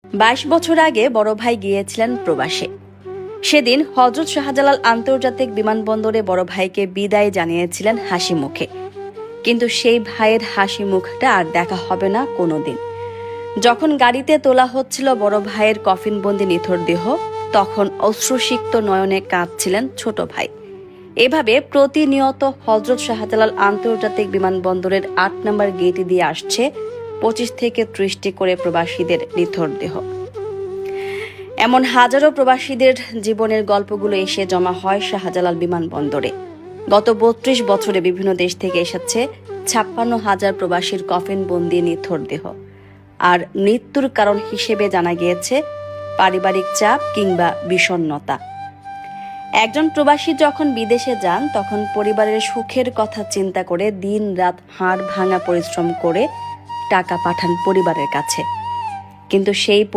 22 বছর আগে বড় ভাই গিয়েছিলেন প্রবাসে। সেদিন হযরত শাহজালাল আন্তর্জাতিক বিমানবন্দরে বড় ভাইকে বিদায় জানিয়েছিলেন হাসি মুখে। কিন্তু সেই ভাইয়ের হাসি মুখটা আর দেখা হবে না কোনোদিন। যখন গাড়িতে তোলা হচ্ছিল বড় ভাইয়ের কফিনবন্দি নিথর দেহ, তখন অশ্রুসিক্ত নয়নে কাঁদছিলেন ছোট ভাই। এভাবে প্রতিনিয়ত হযরত শাহজালাল আন্তর্জাতিক বিমানবন্দরের 8 নম্বর গেটে দিয়ে আসছে 25 থেকে 30টি করে প্রবাসীদের নিথর দেহ। এমন হাজারো প্রবাসীদের জীবনের গল্পগুলো এসে জমা হয় শাহজালাল বিমানবন্দরে। গত 32 বছরে বিভিন্ন দেশ থেকে এসেছে 56,000 প্রবাসীর কফিনবন্দি নিথর দেহ। আর মৃত্যুর কারণ হিসেবে জানা গিয়েছে পারিবারিক চাপ কিংবা বিষণ্ণতা। একজন প্রবাসী যখন বিদেশে যান, তখন পরিবারের সুখের কথা চিন্তা করে দিন রাত হাড় ভাঙা পরিশ্রম করে টাকা পাঠান পরিবারের কাছে। কিন্তু সেই